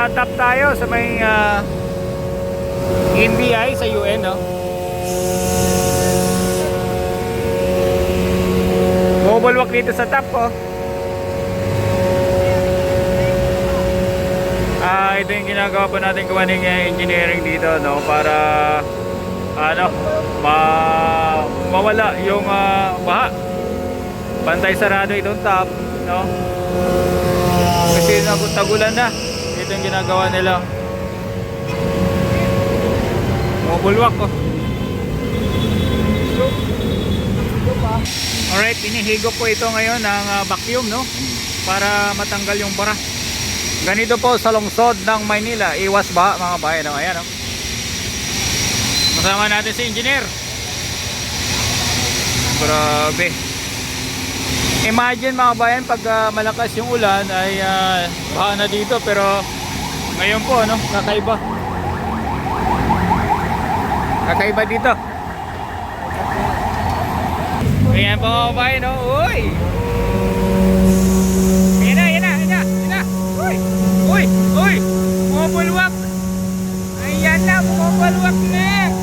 Nasa top tayo sa may NBI sa UN, no? Bubulwak dito sa top, oh. Ito yung ginagawa po natin gawa ng engineering dito, no? Para ano, mawala yung baha. Bantay sarado itong top, no? Kasi tagulan na. Ito yung ginagawa nila. Bubulwak, oh. Alright, inihigop po ito ngayon ng vacuum, no? Para matanggal yung bara. Ganito po sa lungsod ng Maynila. Iwas baha, mga bayan, no? Ayan, no? Masama natin si engineer. Grabe. Imagine, mga bayan, pag malakas yung ulan ay baha na dito. Pero ngayon po, no? Kakaiba. Kakaiba dito. Ayan po, mga bayan, no? Uy! Ayan na. Uy! Uy! Bumubulwak! Ayan na, bumubulwak na!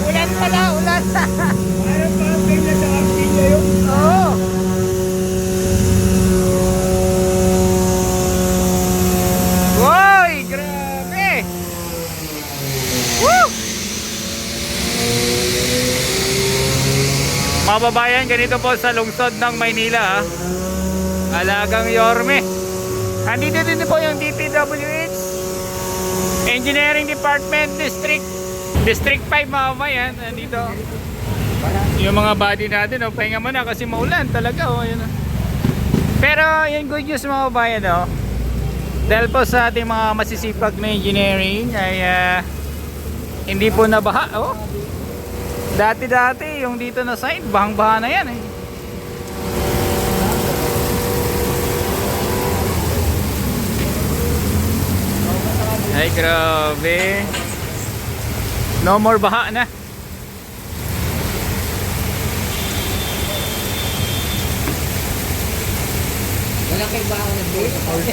Ulan pala, ulan! Parang pangkay na sa kapilya yun. Oo! Uy! Grabe! Woo! Mga babayan, ganito po sa lungsod ng Maynila, Alagang Yorme. Andito din po yung DPWH Engineering Department District 5, mga babayan. Andito yung mga body natin, oh. Pahinga mo na kasi maulan talaga, oh. Yun, oh. Pero yung good news, mga babayan, oh. Dahil po sa ating mga masisipag na engineering ay hindi po nabaha, oh. Dati yung dito na side, bahang-baha na yan, eh. Ay, grabe. No more baha na. Wala kayo ba ako nag-beer? Wala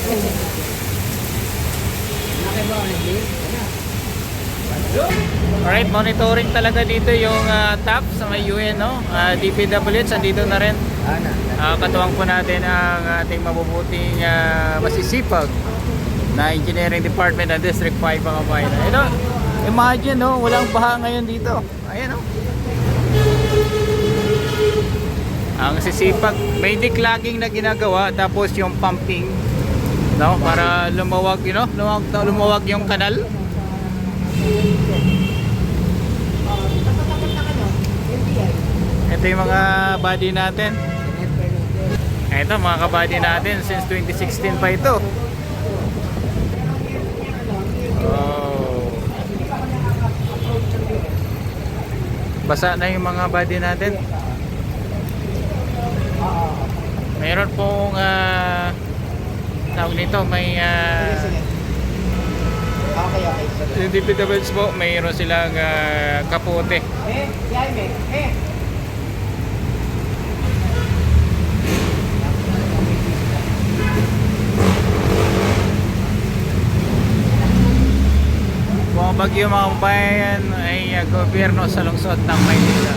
kayo ba ako nag-beer? Alright, monitoring talaga dito yung top sa may UN, no? DPWH, andito na rin. Katuwang po natin ang ating mabubuting masisipag na Engineering Department ng District 5, mga bayan. Ito, imagine, no? Walang baha ngayon dito. Ayan, no? Ang sisipag, may declogging na ginagawa, tapos yung pumping, no? Para lumawag, you know? Lumawag yung kanal. Ito yung mga body natin. Ito, mga kabady natin since 2016 pa ito. Oh. Basa na yung mga body natin. Mayroon pong tawag nito, may yung DPWH po, mayroon silang kapote. Mga bagyo, mga kabayan, ay gobyerno sa lungsod ng Maynila.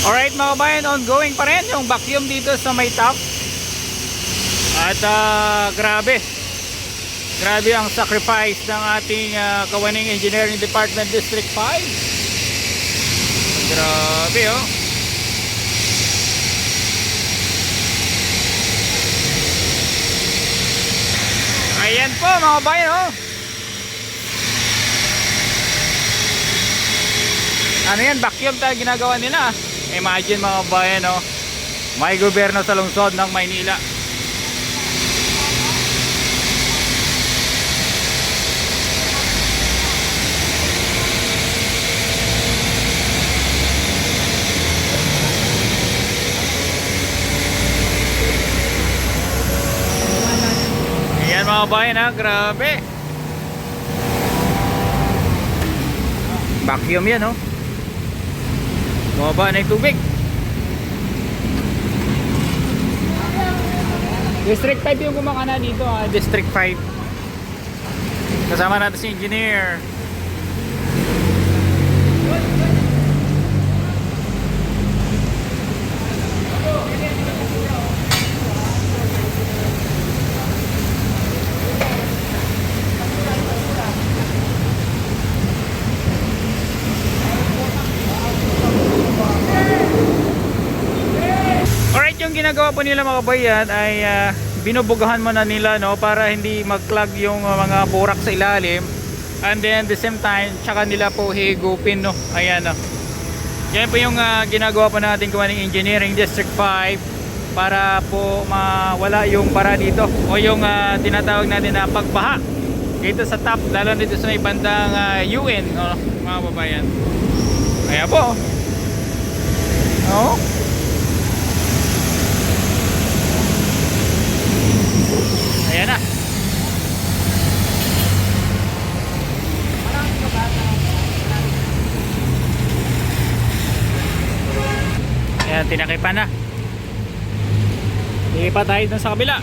Alright mga kabayan, ongoing pa rin yung vacuum dito sa may top. At grabe ang sacrifice ng ating Kawaning Engineering Department District 5. Grabe oh. Ayan po mga kabayan oh. Ano yan, vacuum tayo ginagawa nila. Imagine mga kabayan oh, may gobyerno sa lungsod ng Maynila. Ayan mga kabayan ha, grabe. Vacuum yan oh. Bumaba na yung tubig. District 5 yung kumakana dito ha. District 5. Kasama natin si engineer. Alright, yung ginagawa po nila mga kabayan ay binubugahan mo na nila no, para hindi mag-clog yung mga burak sa ilalim. And then the same time, tsaka nila po higupin no. Ayan no. Yan po yung ginagawa po natin Kawaning Engineering District 5 para po mawala yung bara dito o yung tinatawag natin na pagbaha dito sa top, lalo dito sa may bandang UN no, mga kabayan. Ayan po. Oh. Ayan na. Ayan, tinakipan na. Lipat tayo dun sa kabila.